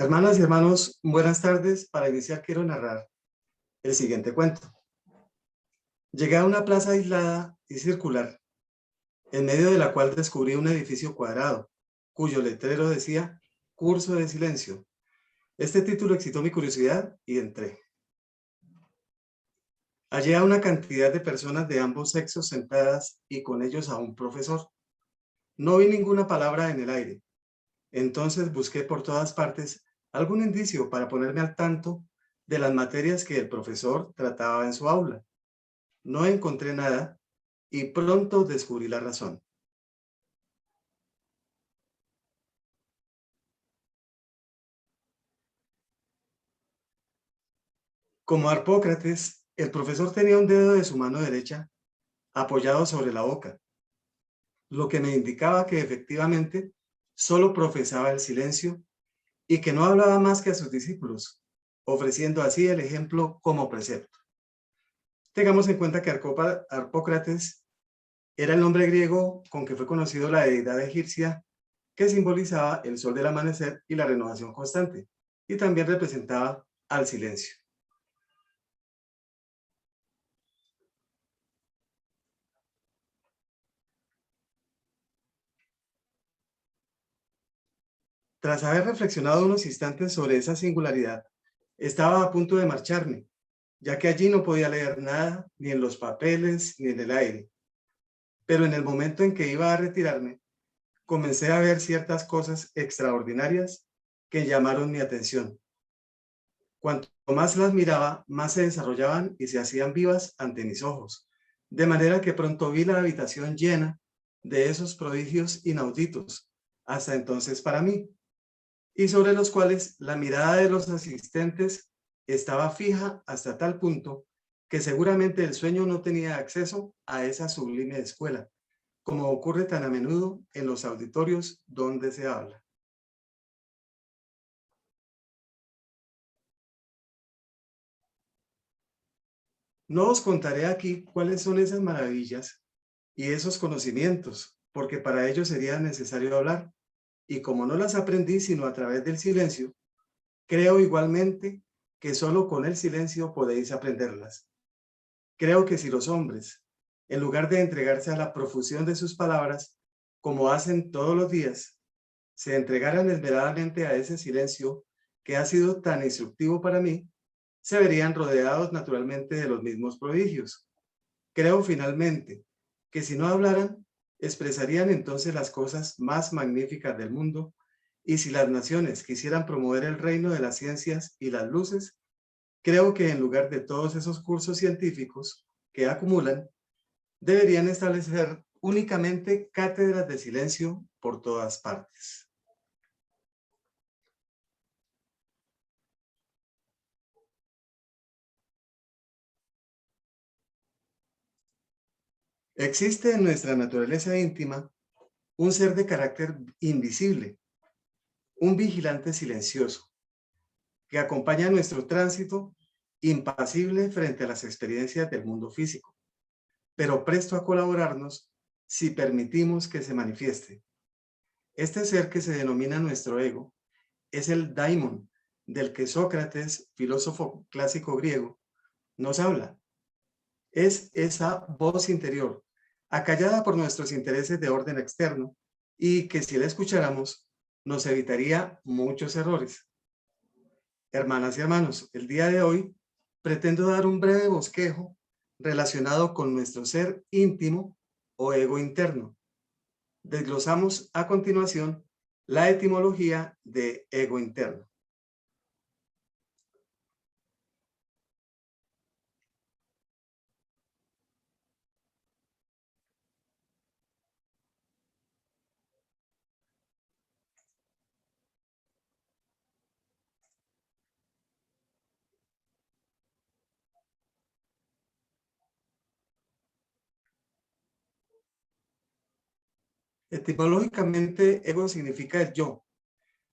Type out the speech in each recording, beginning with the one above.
Hermanas y hermanos, buenas tardes. Para iniciar quiero narrar el siguiente cuento. Llegué a una plaza aislada y circular, en medio de la cual descubrí un edificio cuadrado, cuyo letrero decía Curso de Silencio. Este título excitó mi curiosidad y entré. Hallé a una cantidad de personas de ambos sexos sentadas y con ellos a un profesor. No vi ninguna palabra en el aire. Entonces busqué por todas partes algún indicio para ponerme al tanto de las materias que el profesor trataba en su aula. No encontré nada y pronto descubrí la razón. Como Harpócrates, el profesor tenía un dedo de su mano derecha apoyado sobre la boca, lo que me indicaba que efectivamente solo profesaba el silencio y que no hablaba más que a sus discípulos, ofreciendo así el ejemplo como precepto. Tengamos en cuenta que Harpócrates era el nombre griego con que fue conocido la deidad egipcia que simbolizaba el sol del amanecer y la renovación constante, y también representaba al silencio. Tras haber reflexionado unos instantes sobre esa singularidad, estaba a punto de marcharme, ya que allí no podía leer nada, ni en los papeles, ni en el aire. Pero en el momento en que iba a retirarme, comencé a ver ciertas cosas extraordinarias que llamaron mi atención. Cuanto más las miraba, más se desarrollaban y se hacían vivas ante mis ojos, de manera que pronto vi la habitación llena de esos prodigios inauditos, hasta entonces para mí, y sobre los cuales la mirada de los asistentes estaba fija hasta tal punto que seguramente el sueño no tenía acceso a esa sublime escuela, como ocurre tan a menudo en los auditorios donde se habla. No os contaré aquí cuáles son esas maravillas y esos conocimientos, porque para ello sería necesario hablar, y como no las aprendí sino a través del silencio, creo igualmente que solo con el silencio podéis aprenderlas. Creo que si los hombres, en lugar de entregarse a la profusión de sus palabras, como hacen todos los días, se entregaran esmeradamente a ese silencio que ha sido tan instructivo para mí, se verían rodeados naturalmente de los mismos prodigios. Creo finalmente que si no hablaran, expresarían entonces las cosas más magníficas del mundo, y si las naciones quisieran promover el reino de las ciencias y las luces, creo que en lugar de todos esos cursos científicos que acumulan, deberían establecer únicamente cátedras de silencio por todas partes. Existe en nuestra naturaleza íntima un ser de carácter invisible, un vigilante silencioso, que acompaña nuestro tránsito impasible frente a las experiencias del mundo físico, pero presto a colaborarnos si permitimos que se manifieste. Este ser que se denomina nuestro ego es el daimon del que Sócrates, filósofo clásico griego, nos habla. Es esa voz interior, acallada por nuestros intereses de orden externo, y que si la escucháramos, nos evitaría muchos errores. Hermanas y hermanos, el día de hoy pretendo dar un breve bosquejo relacionado con nuestro ser íntimo o ego interno. Desglosamos a continuación la etimología de ego interno. Etimológicamente, ego significa el yo.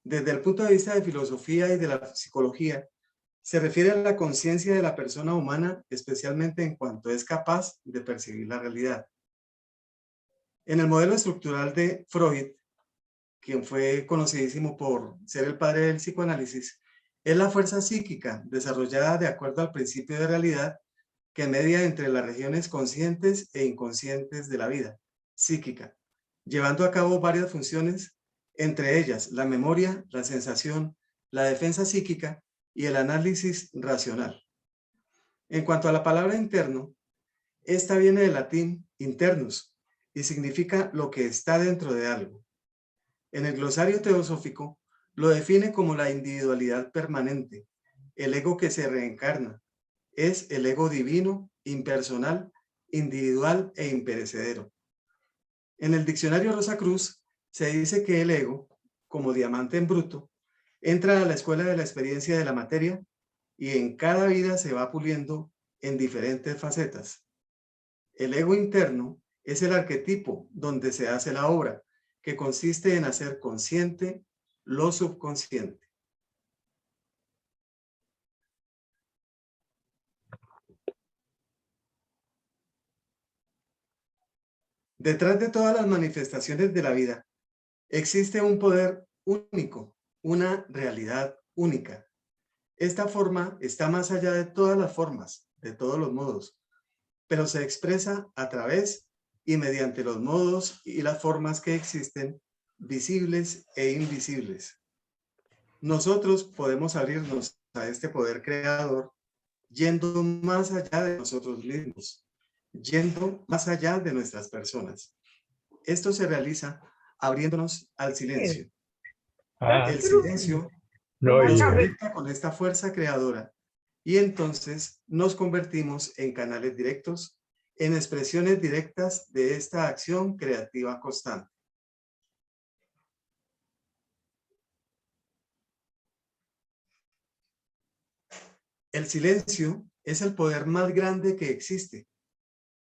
Desde el punto de vista de filosofía y de la psicología, se refiere a la conciencia de la persona humana, especialmente en cuanto es capaz de percibir la realidad. En el modelo estructural de Freud, quien fue conocidísimo por ser el padre del psicoanálisis, es la fuerza psíquica desarrollada de acuerdo al principio de realidad que media entre las regiones conscientes e inconscientes de la vida psíquica, llevando a cabo varias funciones, entre ellas la memoria, la sensación, la defensa psíquica y el análisis racional. En cuanto a la palabra interno, esta viene del latín internus y significa lo que está dentro de algo. En el glosario teosófico lo define como la individualidad permanente, el ego que se reencarna. Es el ego divino, impersonal, individual e imperecedero. En el diccionario Rosacruz se dice que el ego, como diamante en bruto, entra a la escuela de la experiencia de la materia y en cada vida se va puliendo en diferentes facetas. El ego interno es el arquetipo donde se hace la obra, que consiste en hacer consciente lo subconsciente. Detrás de todas las manifestaciones de la vida existe un poder único, una realidad única. Esta forma está más allá de todas las formas, de todos los modos, pero se expresa a través y mediante los modos y las formas que existen, visibles e invisibles. Nosotros podemos abrirnos a este poder creador yendo más allá de nosotros mismos, yendo más allá de nuestras personas. Esto se realiza abriéndonos al silencio. El silencio nos conecta con esta fuerza creadora y entonces nos convertimos en canales directos, en expresiones directas de esta acción creativa constante. El silencio es el poder más grande que existe,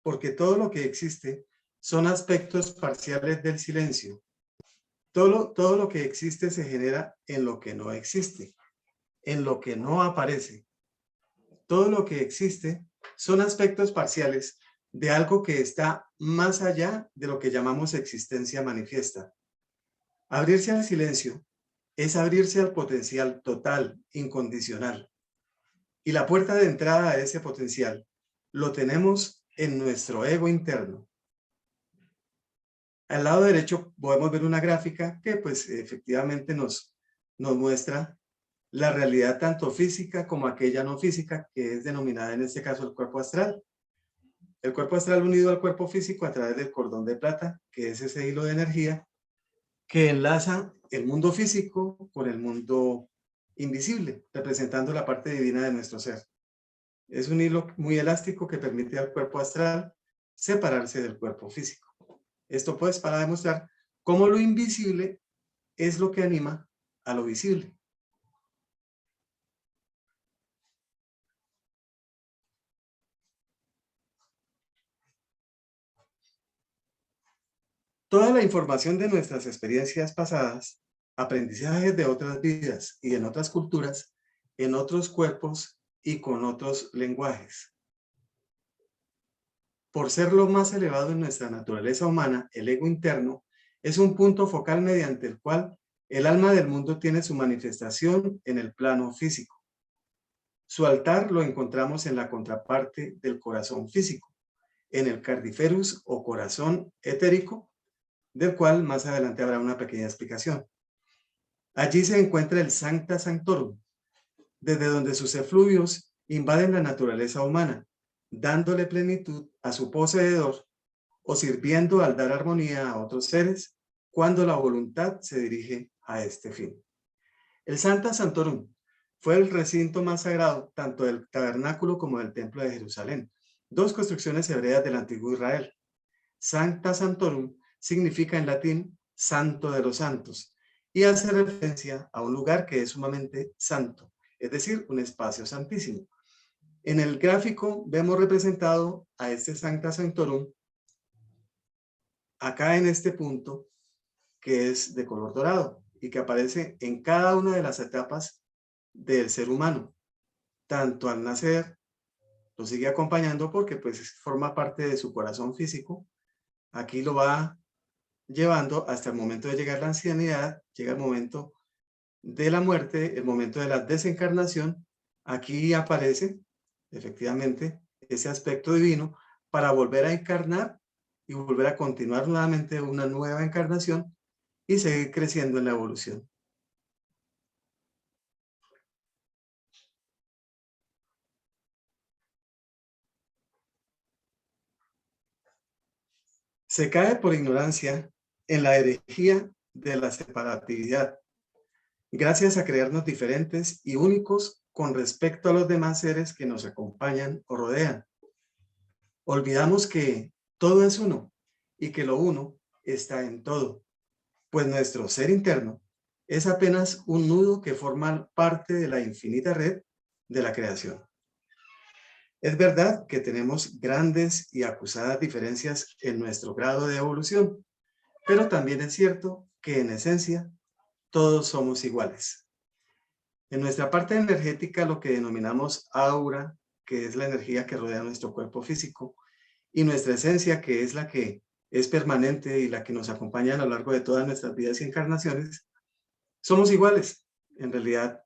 porque todo lo que existe son aspectos parciales del silencio. Todo lo que existe se genera en lo que no existe, en lo que no aparece. Todo lo que existe son aspectos parciales de algo que está más allá de lo que llamamos existencia manifiesta. Abrirse al silencio es abrirse al potencial total, incondicional. Y la puerta de entrada a ese potencial lo tenemos en nuestro ego interno. Al lado derecho podemos ver una gráfica que pues efectivamente nos muestra la realidad tanto física como aquella no física, que es denominada en este caso el cuerpo astral. El cuerpo astral unido al cuerpo físico a través del cordón de plata, que es ese hilo de energía que enlaza el mundo físico con el mundo invisible, representando la parte divina de nuestro ser. Es un hilo muy elástico que permite al cuerpo astral separarse del cuerpo físico. Esto pues para demostrar cómo lo invisible es lo que anima a lo visible. Toda la información de nuestras experiencias pasadas, aprendizajes de otras vidas y en otras culturas, en otros cuerpos y con otros lenguajes. Por ser lo más elevado en nuestra naturaleza humana, el ego interno es un punto focal mediante el cual el alma del mundo tiene su manifestación en el plano físico. Su altar lo encontramos en la contraparte del corazón físico, en el cardiferus o corazón etérico, del cual más adelante habrá una pequeña explicación. Allí se encuentra el Sancta Sanctorum, desde donde sus efluvios invaden la naturaleza humana, dándole plenitud a su poseedor o sirviendo al dar armonía a otros seres cuando la voluntad se dirige a este fin. El Sancta Sanctorum fue el recinto más sagrado tanto del tabernáculo como del templo de Jerusalén, dos construcciones hebreas del antiguo Israel. Sancta Sanctorum significa en latín santo de los santos y hace referencia a un lugar que es sumamente santo, es decir, un espacio santísimo. En el gráfico vemos representado a este Sancta Sanctorum acá en este punto que es de color dorado y que aparece en cada una de las etapas del ser humano, tanto al nacer, lo sigue acompañando porque pues forma parte de su corazón físico, aquí lo va llevando hasta el momento de llegar la ancianidad, llega el momento de la muerte, el momento de la desencarnación. Aquí aparece efectivamente ese aspecto divino para volver a encarnar y volver a continuar nuevamente una nueva encarnación y seguir creciendo en la evolución. Se cae por ignorancia en la herejía de la separatividad, gracias a creernos diferentes y únicos con respecto a los demás seres que nos acompañan o rodean. Olvidamos que todo es uno y que lo uno está en todo, pues nuestro ser interno es apenas un nudo que forma parte de la infinita red de la creación. Es verdad que tenemos grandes y acusadas diferencias en nuestro grado de evolución, pero también es cierto que en esencia todos somos iguales. En nuestra parte energética, lo que denominamos aura, que es la energía que rodea nuestro cuerpo físico, y nuestra esencia, que es la que es permanente y la que nos acompaña a lo largo de todas nuestras vidas y encarnaciones, somos iguales. En realidad,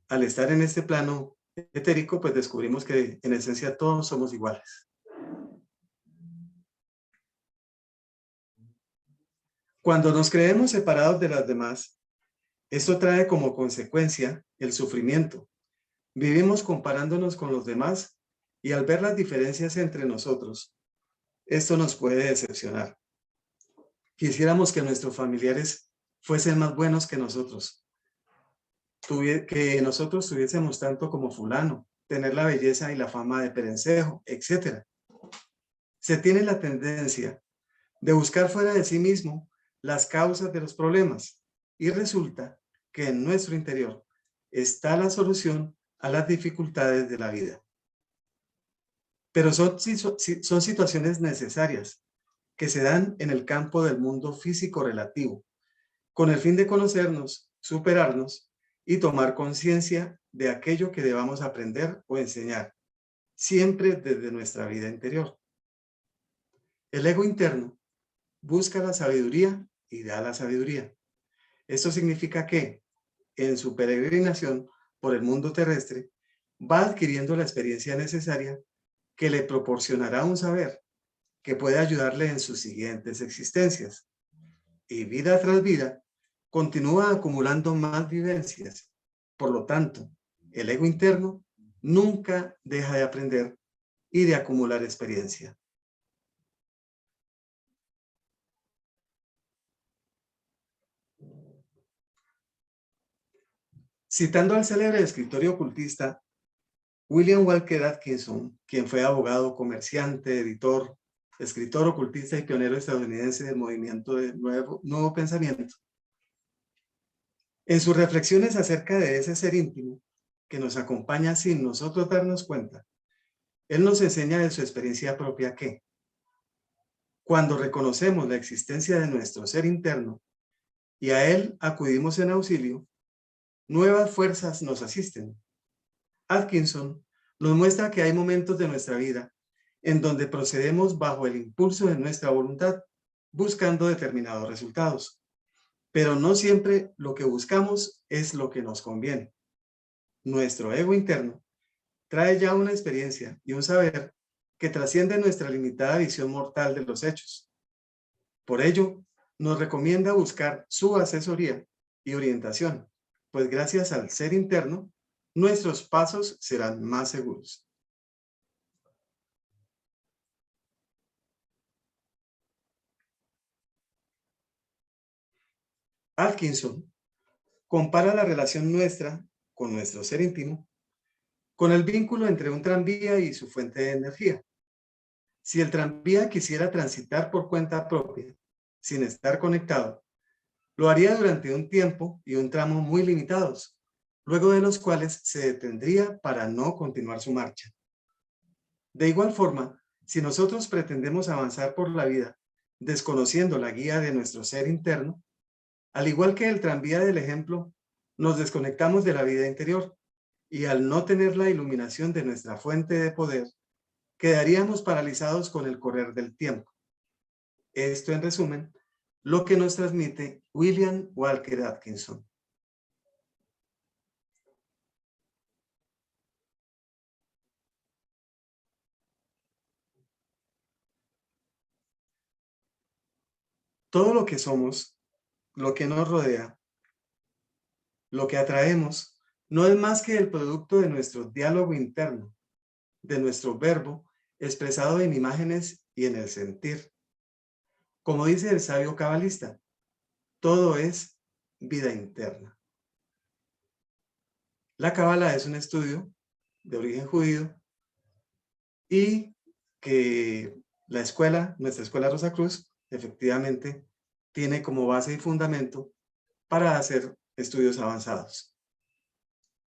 al estar en este plano etérico, pues descubrimos que en esencia todos somos iguales. Cuando nos creemos separados de las demás, esto trae como consecuencia el sufrimiento. Vivimos comparándonos con los demás y al ver las diferencias entre nosotros, esto nos puede decepcionar. Quisiéramos que nuestros familiares fuesen más buenos que nosotros, que nosotros tuviésemos tanto como fulano, tener la belleza y la fama de Perencejo, etc. Se tiene la tendencia de buscar fuera de sí mismo las causas de los problemas y resulta que en nuestro interior está la solución a las dificultades de la vida. Pero son situaciones necesarias que se dan en el campo del mundo físico relativo, con el fin de conocernos, superarnos y tomar conciencia de aquello que debamos aprender o enseñar, siempre desde nuestra vida interior. El ego interno busca la sabiduría y da la sabiduría. Esto significa que, en su peregrinación por el mundo terrestre, va adquiriendo la experiencia necesaria que le proporcionará un saber que puede ayudarle en sus siguientes existencias. Y vida tras vida, continúa acumulando más vivencias. Por lo tanto, el ego interno nunca deja de aprender y de acumular experiencia. Citando al célebre escritor y ocultista William Walker Atkinson, quien fue abogado, comerciante, editor, escritor, ocultista y pionero estadounidense del movimiento de nuevo pensamiento, en sus reflexiones acerca de ese ser íntimo que nos acompaña sin nosotros darnos cuenta, él nos enseña de su experiencia propia que, cuando reconocemos la existencia de nuestro ser interno y a él acudimos en auxilio, nuevas fuerzas nos asisten. Atkinson nos muestra que hay momentos de nuestra vida en donde procedemos bajo el impulso de nuestra voluntad, buscando determinados resultados. Pero no siempre lo que buscamos es lo que nos conviene. Nuestro ego interno trae ya una experiencia y un saber que trasciende nuestra limitada visión mortal de los hechos. Por ello, nos recomienda buscar su asesoría y orientación, pues gracias al ser interno, nuestros pasos serán más seguros. Atkinson compara la relación nuestra con nuestro ser íntimo con el vínculo entre un tranvía y su fuente de energía. Si el tranvía quisiera transitar por cuenta propia, sin estar conectado, lo haría durante un tiempo y un tramo muy limitados, luego de los cuales se detendría para no continuar su marcha. De igual forma, si nosotros pretendemos avanzar por la vida desconociendo la guía de nuestro ser interno, al igual que el tranvía del ejemplo, nos desconectamos de la vida interior y al no tener la iluminación de nuestra fuente de poder, quedaríamos paralizados con el correr del tiempo. Esto, en resumen, lo que nos transmite William Walker Atkinson. Todo lo que somos, lo que nos rodea, lo que atraemos, no es más que el producto de nuestro diálogo interno, de nuestro verbo expresado en imágenes y en el sentir. Como dice el sabio cabalista, todo es vida interna. La cábala es un estudio de origen judío y que nuestra escuela Rosacruz, efectivamente tiene como base y fundamento para hacer estudios avanzados.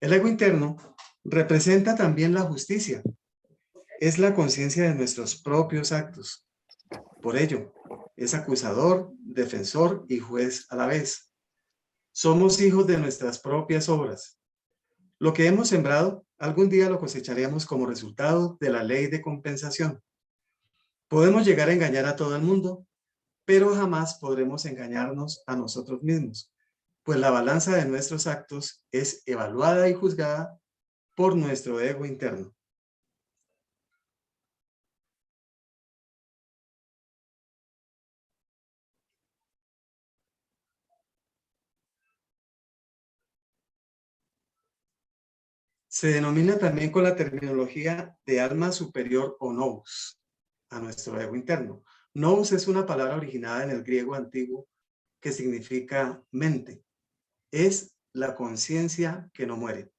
El ego interno representa también la justicia. Es la conciencia de nuestros propios actos. Por ello, es acusador, defensor y juez a la vez. Somos hijos de nuestras propias obras. Lo que hemos sembrado, algún día lo cosecharemos como resultado de la ley de compensación. Podemos llegar a engañar a todo el mundo, pero jamás podremos engañarnos a nosotros mismos, pues la balanza de nuestros actos es evaluada y juzgada por nuestro ego interno. Se denomina también con la terminología de alma superior o nous, a nuestro ego interno. Nous es una palabra originada en el griego antiguo que significa mente. Es la conciencia que no muere.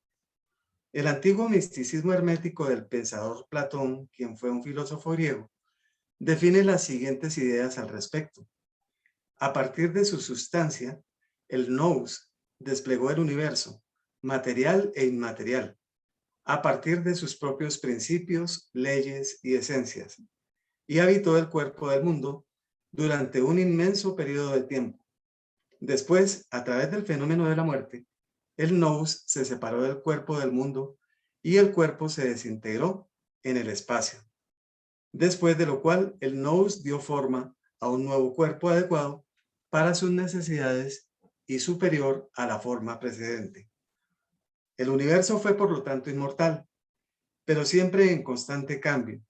El antiguo misticismo hermético del pensador Platón, quien fue un filósofo griego, define las siguientes ideas al respecto. A partir de su sustancia, el nous desplegó el universo, material e inmaterial, a partir de sus propios principios, leyes y esencias, y habitó el cuerpo del mundo durante un inmenso periodo de tiempo. Después, a través del fenómeno de la muerte, el nous se separó del cuerpo del mundo y el cuerpo se desintegró en el espacio. Después de lo cual, el nous dio forma a un nuevo cuerpo adecuado para sus necesidades y superior a la forma precedente. El universo fue, por lo tanto, inmortal, pero siempre en constante cambio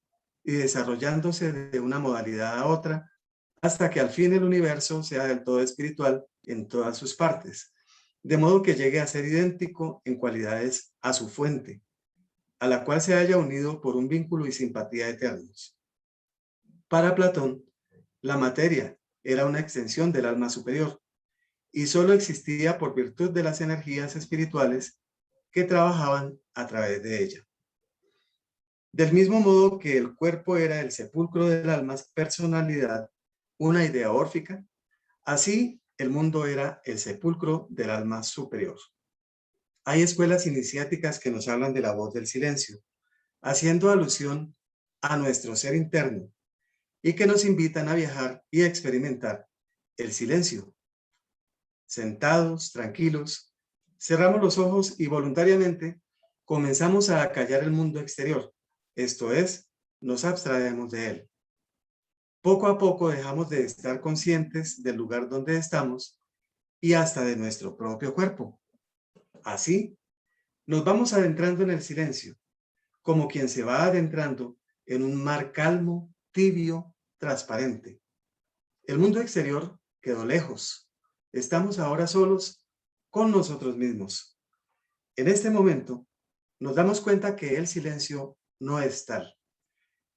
y desarrollándose de una modalidad a otra, hasta que al fin el universo sea del todo espiritual en todas sus partes, de modo que llegue a ser idéntico en cualidades a su fuente, a la cual se haya unido por un vínculo y simpatía eternos. Para Platón, la materia era una extensión del alma superior y solo existía por virtud de las energías espirituales que trabajaban a través de ella. Del mismo modo que el cuerpo era el sepulcro del alma, personalidad, una idea órfica, así el mundo era el sepulcro del alma superior. Hay escuelas iniciáticas que nos hablan de la voz del silencio, haciendo alusión a nuestro ser interno y que nos invitan a viajar y a experimentar el silencio. Sentados, tranquilos, cerramos los ojos y voluntariamente comenzamos a acallar el mundo exterior. Esto es, nos abstraemos de él. Poco a poco dejamos de estar conscientes del lugar donde estamos y hasta de nuestro propio cuerpo. Así, nos vamos adentrando en el silencio, como quien se va adentrando en un mar calmo, tibio, transparente. El mundo exterior quedó lejos. Estamos ahora solos con nosotros mismos. En este momento, nos damos cuenta que el silencio no es tal,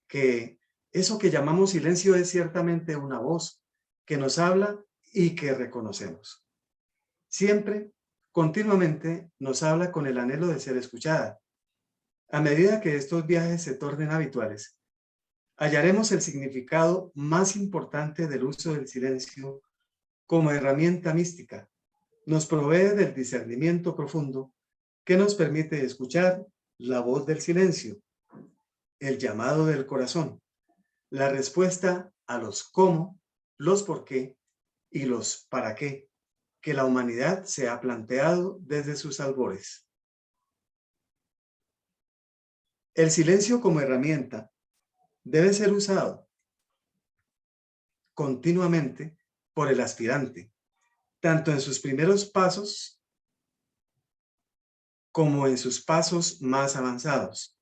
que eso que llamamos silencio es ciertamente una voz que nos habla y que reconocemos. Siempre, continuamente, nos habla con el anhelo de ser escuchada. A medida que estos viajes se tornen habituales, hallaremos el significado más importante del uso del silencio como herramienta mística. Nos provee del discernimiento profundo que nos permite escuchar la voz del silencio, el llamado del corazón, la respuesta a los cómo, los por qué y los para qué que la humanidad se ha planteado desde sus albores. El silencio como herramienta debe ser usado continuamente por el aspirante, tanto en sus primeros pasos como en sus pasos más avanzados.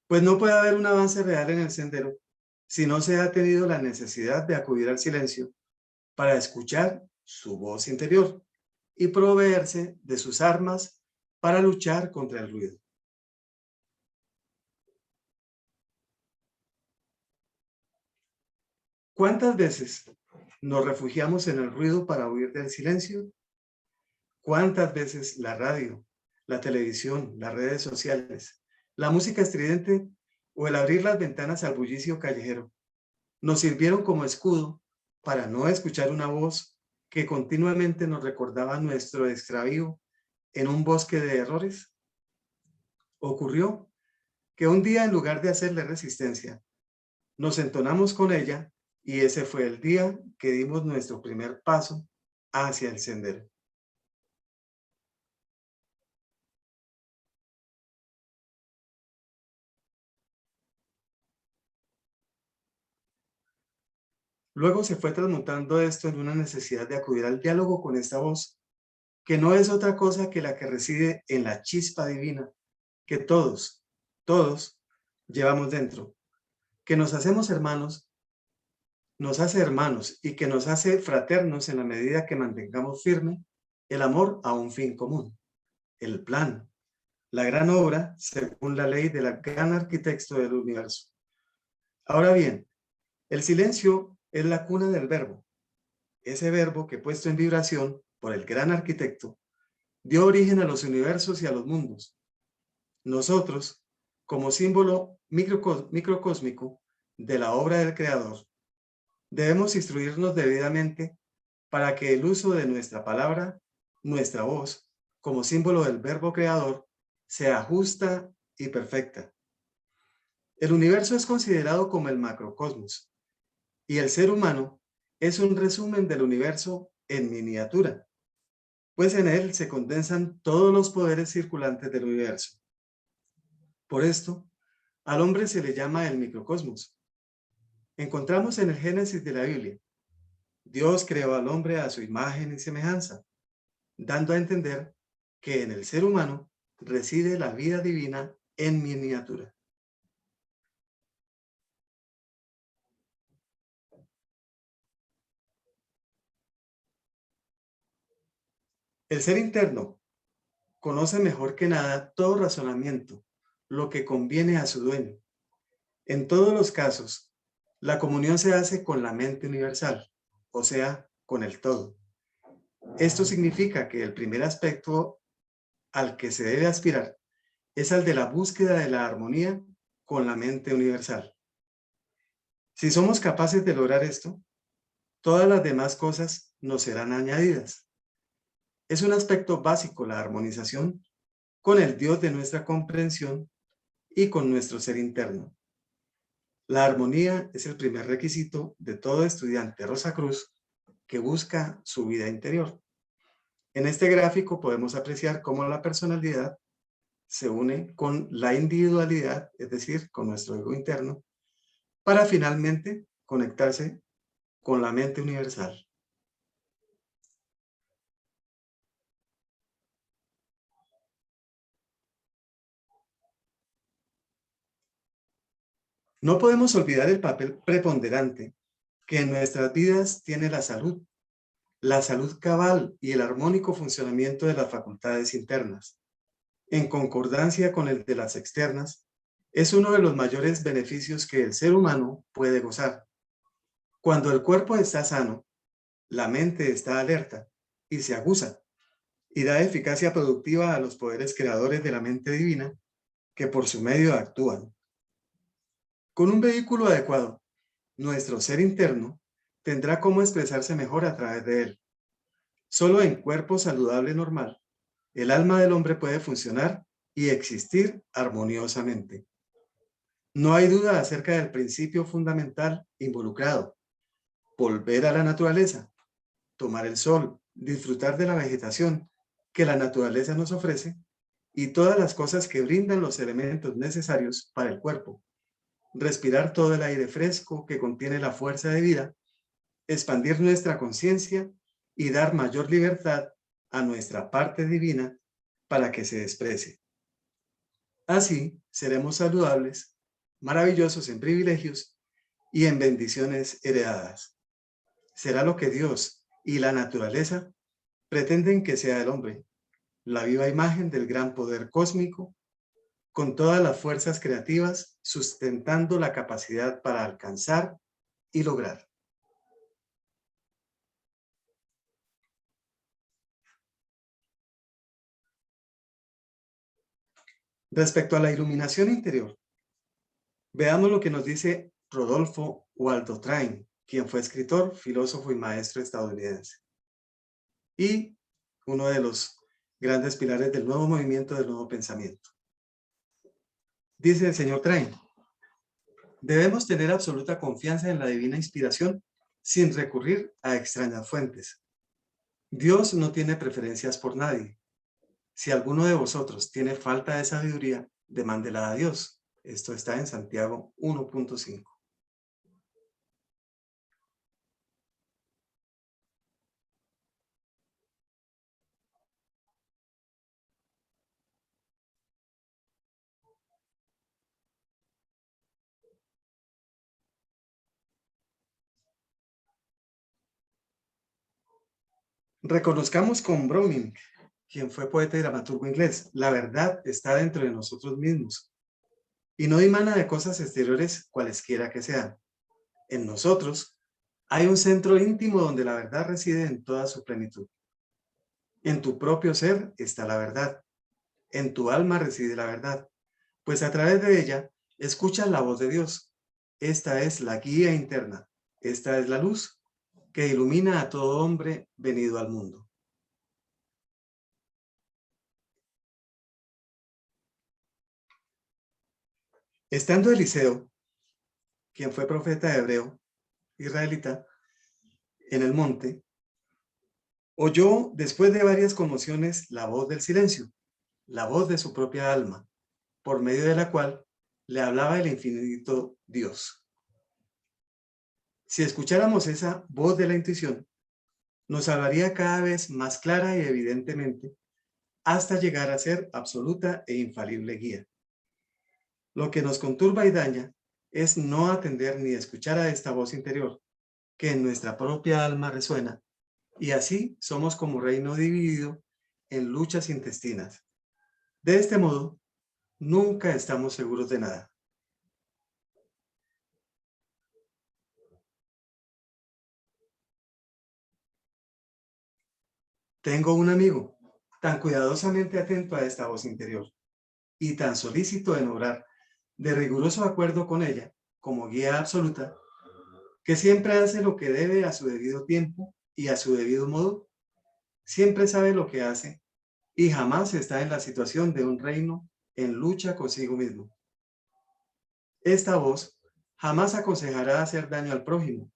Pues no puede haber un avance real en el sendero si no se ha tenido la necesidad de acudir al silencio para escuchar su voz interior y proveerse de sus armas para luchar contra el ruido. ¿Cuántas veces nos refugiamos en el ruido para huir del silencio? ¿Cuántas veces la radio, la televisión, las redes sociales, la música estridente o el abrir las ventanas al bullicio callejero nos sirvieron como escudo para no escuchar una voz que continuamente nos recordaba nuestro extravío en un bosque de errores? Ocurrió que un día, en lugar de hacerle resistencia, nos entonamos con ella y ese fue el día que dimos nuestro primer paso hacia el sendero. Luego se fue transmutando esto en una necesidad de acudir al diálogo con esta voz, que no es otra cosa que la que reside en la chispa divina que todos llevamos dentro, que nos hacemos hermanos, nos hace hermanos y que nos hace fraternos en la medida que mantengamos firme el amor a un fin común, el plan, la gran obra según la ley del gran arquitecto del universo. Ahora bien, el silencio es la cuna del verbo, ese verbo que, puesto en vibración por el gran arquitecto, dio origen a los universos y a los mundos. Nosotros, como símbolo microcósmico de la obra del Creador, debemos instruirnos debidamente para que el uso de nuestra palabra, nuestra voz, como símbolo del verbo creador, sea justa y perfecta. El universo es considerado como el macrocosmos y el ser humano es un resumen del universo en miniatura, pues en él se condensan todos los poderes circulantes del universo. Por esto, al hombre se le llama el microcosmos. Encontramos en el Génesis de la Biblia: Dios creó al hombre a su imagen y semejanza, dando a entender que en el ser humano reside la vida divina en miniatura. El ser interno conoce mejor que nada todo razonamiento, lo que conviene a su dueño. En todos los casos, la comunión se hace con la mente universal, o sea, con el todo. Esto significa que el primer aspecto al que se debe aspirar es al de la búsqueda de la armonía con la mente universal. Si somos capaces de lograr esto, todas las demás cosas nos serán añadidas. Es un aspecto básico la armonización con el Dios de nuestra comprensión y con nuestro ser interno. La armonía es el primer requisito de todo estudiante Rosacruz que busca su vida interior. En este gráfico podemos apreciar cómo la personalidad se une con la individualidad, es decir, con nuestro ego interno, para finalmente conectarse con la mente universal. No podemos olvidar el papel preponderante que en nuestras vidas tiene la salud cabal y el armónico funcionamiento de las facultades internas, en concordancia con el de las externas, es uno de los mayores beneficios que el ser humano puede gozar. Cuando el cuerpo está sano, la mente está alerta y se aguza y da eficacia productiva a los poderes creadores de la mente divina que por su medio actúan. Con un vehículo adecuado, nuestro ser interno tendrá cómo expresarse mejor a través de él. Solo en cuerpo saludable normal, el alma del hombre puede funcionar y existir armoniosamente. No hay duda acerca del principio fundamental involucrado: volver a la naturaleza, tomar el sol, disfrutar de la vegetación que la naturaleza nos ofrece y todas las cosas que brindan los elementos necesarios para el cuerpo, respirar todo el aire fresco que contiene la fuerza de vida expandir nuestra conciencia y dar mayor libertad a nuestra parte divina para que se exprese. Así seremos saludables, maravillosos en privilegios y en bendiciones heredadas. Será lo que Dios y la naturaleza pretenden que sea el hombre, la viva imagen del gran poder cósmico, con todas las fuerzas creativas sustentando la capacidad para alcanzar y lograr. Respecto a la iluminación interior, veamos lo que nos dice Rodolfo Waldo Train, quien fue escritor, filósofo y maestro estadounidense, y uno de los grandes pilares del nuevo movimiento del nuevo pensamiento. Dice el señor Train: debemos tener absoluta confianza en la divina inspiración sin recurrir a extrañas fuentes. Dios no tiene preferencias por nadie. Si alguno de vosotros tiene falta de sabiduría, demándela a Dios. Esto está en Santiago 1.5. Reconozcamos con Browning, quien fue poeta y dramaturgo inglés, la verdad está dentro de nosotros mismos y no dimana de cosas exteriores cualesquiera que sean. En nosotros hay un centro íntimo donde la verdad reside en toda su plenitud. En tu propio ser está la verdad. En tu alma reside la verdad, pues a través de ella escuchas la voz de Dios. Esta es la guía interna. Esta es la luz que ilumina a todo hombre venido al mundo. Estando Eliseo, quien fue profeta hebreo, israelita, en el monte, oyó después de varias conmociones la voz del silencio, la voz de su propia alma, por medio de la cual le hablaba el infinito Dios. Si escucháramos esa voz de la intuición, nos hablaría cada vez más clara y evidentemente hasta llegar a ser absoluta e infalible guía. Lo que nos conturba y daña es no atender ni escuchar a esta voz interior que en nuestra propia alma resuena, y así somos como reino dividido en luchas intestinas. De este modo, nunca estamos seguros de nada. Tengo un amigo tan cuidadosamente atento a esta voz interior y tan solícito en obrar de riguroso acuerdo con ella como guía absoluta, que siempre hace lo que debe a su debido tiempo y a su debido modo, siempre sabe lo que hace y jamás está en la situación de un reino en lucha consigo mismo. Esta voz jamás aconsejará hacer daño al prójimo,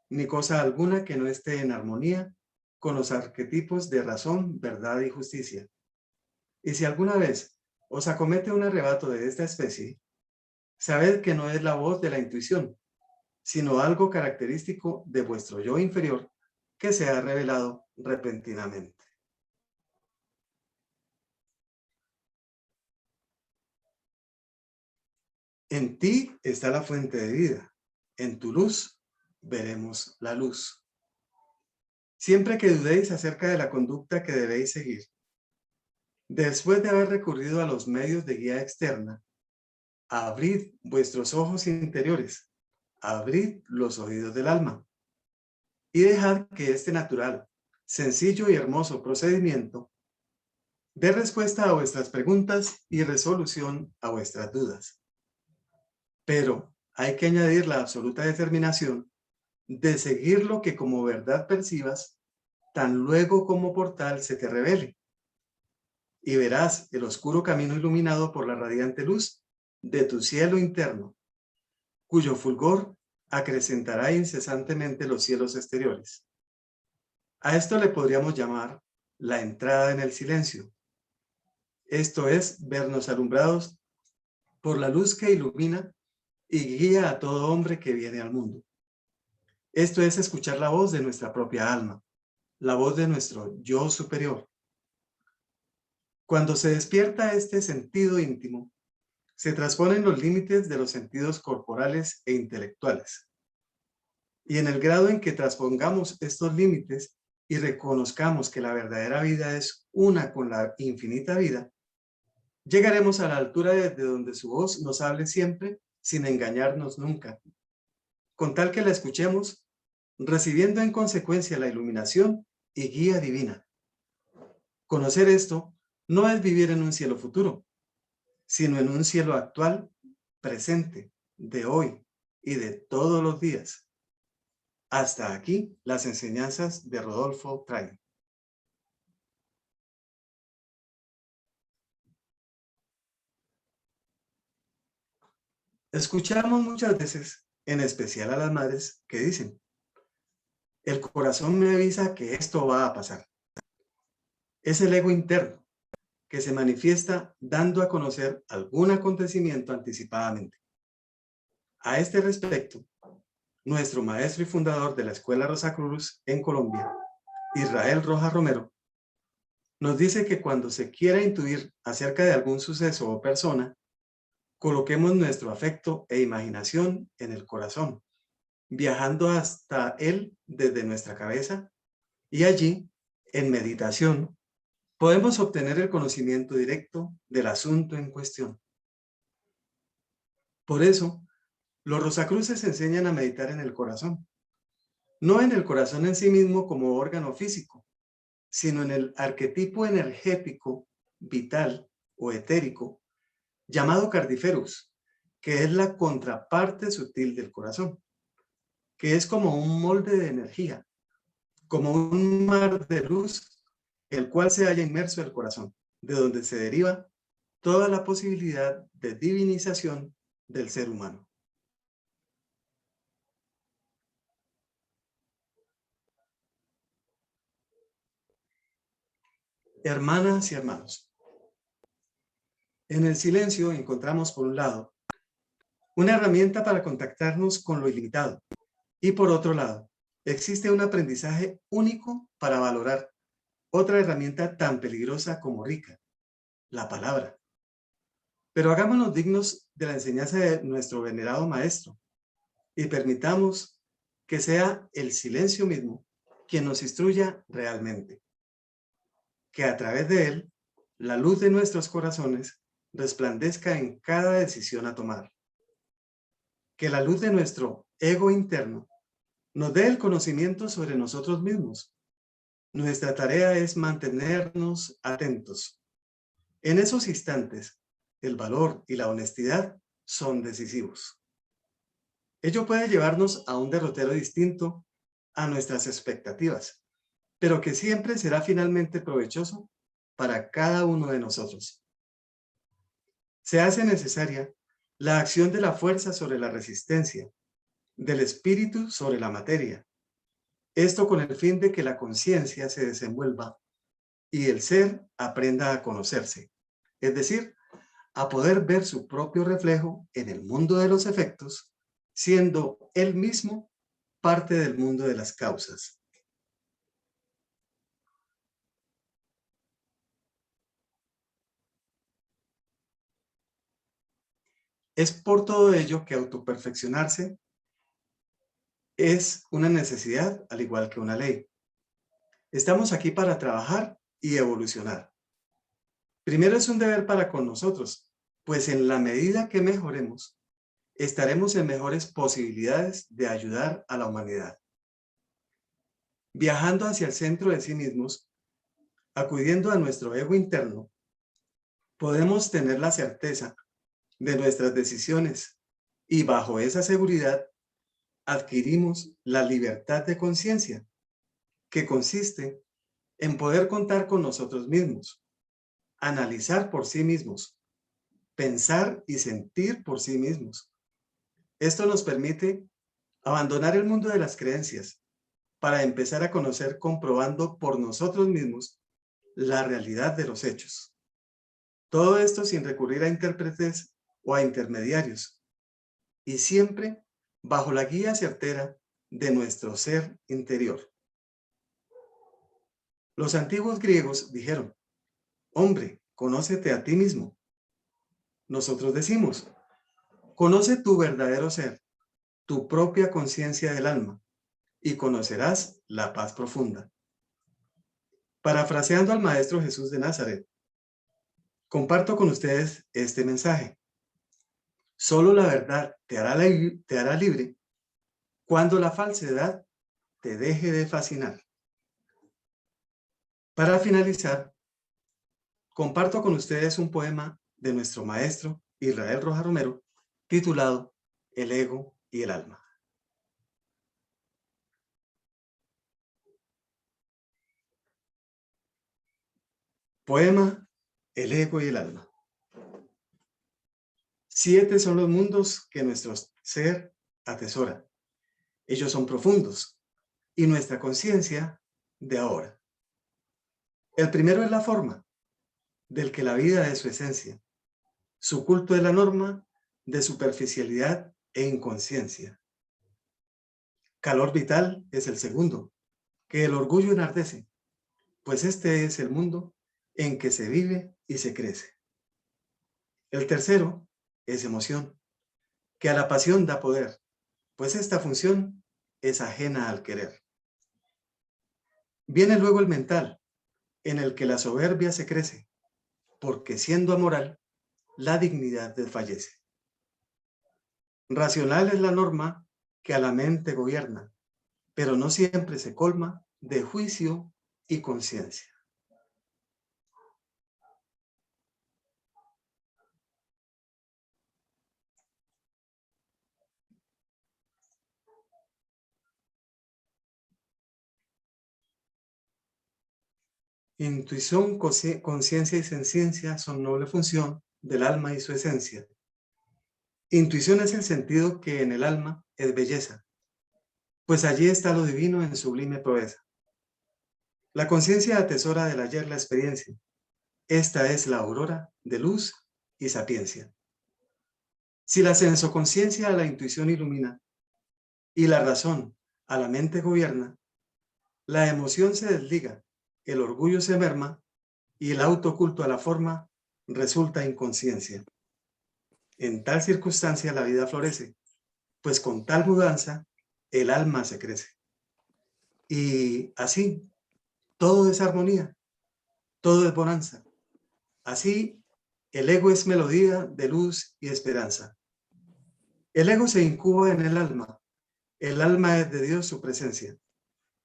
ni cosa alguna que no esté en armonía con los arquetipos de razón, verdad y justicia. Y si alguna vez os acomete un arrebato de esta especie, sabed que no es la voz de la intuición, sino algo característico de vuestro yo inferior que se ha revelado repentinamente. En ti está la fuente de vida. En tu luz veremos la luz. Siempre que dudéis acerca de la conducta que debéis seguir, después de haber recurrido a los medios de guía externa, abrid vuestros ojos interiores, abrid los oídos del alma y dejad que este natural, sencillo y hermoso procedimiento dé respuesta a vuestras preguntas y resolución a vuestras dudas. Pero hay que añadir la absoluta determinación de seguir lo que como verdad percibas, tan luego como por tal se te revele. Y verás el oscuro camino iluminado por la radiante luz de tu cielo interno, cuyo fulgor acrecentará incesantemente los cielos exteriores. A esto le podríamos llamar la entrada en el silencio. Esto es vernos alumbrados por la luz que ilumina y guía a todo hombre que viene al mundo. Esto es escuchar la voz de nuestra propia alma, la voz de nuestro yo superior. Cuando se despierta este sentido íntimo, se transponen los límites de los sentidos corporales e intelectuales. Y en el grado en que transpongamos estos límites y reconozcamos que la verdadera vida es una con la infinita vida, llegaremos a la altura desde donde su voz nos hable siempre sin engañarnos nunca, con tal que la escuchemos, recibiendo en consecuencia la iluminación y guía divina. Conocer esto no es vivir en un cielo futuro, sino en un cielo actual, presente, de hoy y de todos los días. Hasta aquí las enseñanzas de Rodolfo Train. Escuchamos muchas veces, en especial a las madres, que dicen: el corazón me avisa que esto va a pasar. Es el ego interno que se manifiesta dando a conocer algún acontecimiento anticipadamente. A este respecto, nuestro maestro y fundador de la Escuela Rosacruz en Colombia, Israel Rojas Romero, nos dice que cuando se quiera intuir acerca de algún suceso o persona, coloquemos nuestro afecto e imaginación en el corazón, viajando hasta él desde nuestra cabeza, y allí, en meditación, podemos obtener el conocimiento directo del asunto en cuestión. Por eso, los Rosacruces enseñan a meditar en el corazón, no en el corazón en sí mismo como órgano físico, sino en el arquetipo energético, vital o etérico, llamado cardiferus, que es la contraparte sutil del corazón, que es como un molde de energía, como un mar de luz, el cual se halla inmerso el corazón, de donde se deriva toda la posibilidad de divinización del ser humano. Hermanas y hermanos, en el silencio encontramos, por un lado, una herramienta para contactarnos con lo ilimitado, y por otro lado, existe un aprendizaje único para valorar otra herramienta tan peligrosa como rica, la palabra. Pero hagámonos dignos de la enseñanza de nuestro venerado maestro y permitamos que sea el silencio mismo quien nos instruya realmente. Que a través de él, la luz de nuestros corazones resplandezca en cada decisión a tomar. Que la luz de nuestro ego interno nos dé el conocimiento sobre nosotros mismos. Nuestra tarea es mantenernos atentos. En esos instantes, el valor y la honestidad son decisivos. Ello puede llevarnos a un derrotero distinto a nuestras expectativas, pero que siempre será finalmente provechoso para cada uno de nosotros. Se hace necesaria la acción de la fuerza sobre la resistencia, del espíritu sobre la materia. Esto con el fin de que la conciencia se desenvuelva y el ser aprenda a conocerse, es decir, a poder ver su propio reflejo en el mundo de los efectos, siendo él mismo parte del mundo de las causas. Es por todo ello que autoperfeccionarse es una necesidad, al igual que una ley. Estamos aquí para trabajar y evolucionar. Primero es un deber para con nosotros, pues en la medida que mejoremos, estaremos en mejores posibilidades de ayudar a la humanidad. Viajando hacia el centro de sí mismos, acudiendo a nuestro ego interno, podemos tener la certeza de nuestras decisiones y bajo esa seguridad adquirimos la libertad de conciencia, que consiste en poder contar con nosotros mismos, analizar por sí mismos, pensar y sentir por sí mismos. Esto nos permite abandonar el mundo de las creencias para empezar a conocer comprobando por nosotros mismos la realidad de los hechos. Todo esto sin recurrir a intérpretes o a intermediarios, y siempre bajo la guía certera de nuestro ser interior. Los antiguos griegos dijeron, hombre, conócete a ti mismo. Nosotros decimos, conoce tu verdadero ser, tu propia conciencia del alma, y conocerás la paz profunda. Parafraseando al Maestro Jesús de Nazaret, comparto con ustedes este mensaje. Solo la verdad te hará libre cuando la falsedad te deje de fascinar. Para finalizar, comparto con ustedes un poema de nuestro maestro Israel Rojas Romero, titulado El ego y el alma. Poema El ego y el alma. 7 son los mundos que nuestro ser atesora. Ellos son profundos y nuestra conciencia de ahora. El primero es la forma, del que la vida es su esencia. Su culto es la norma de superficialidad e inconsciencia. Calor vital es el segundo, que el orgullo enardece, pues este es el mundo en que se vive y se crece. El tercero es emoción, que a la pasión da poder, pues esta función es ajena al querer. Viene luego el mental, en el que la soberbia se crece, porque siendo amoral, la dignidad desfallece. Racional es la norma que a la mente gobierna, pero no siempre se colma de juicio y conciencia. Intuición, conciencia y senciencia son noble función del alma y su esencia. Intuición es el sentido que en el alma es belleza, pues allí está lo divino en sublime proeza. La conciencia atesora del ayer la experiencia. Esta es la aurora de luz y sapiencia. Si la sensoconciencia a la intuición ilumina y la razón a la mente gobierna, la emoción se desliga, el orgullo se merma y el autoculto a la forma resulta inconsciencia. En tal circunstancia la vida florece, pues con tal mudanza el alma se crece. Y así, todo es armonía, todo es bonanza. Así, el ego es melodía de luz y esperanza. El ego se incuba en el alma es de Dios su presencia.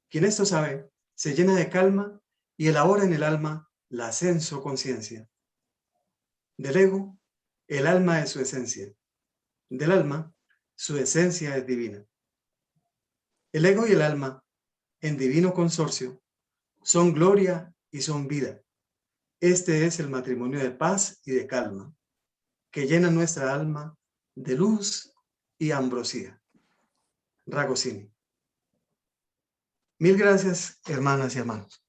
Quien esto sabe, se llena de calma y elabora en el alma la ascenso conciencia. Del ego, el alma es su esencia. Del alma, su esencia es divina. El ego y el alma, en divino consorcio, son gloria y son vida. Este es el matrimonio de paz y de calma, que llena nuestra alma de luz y ambrosía. Ragosini. Mil gracias, hermanas y hermanos.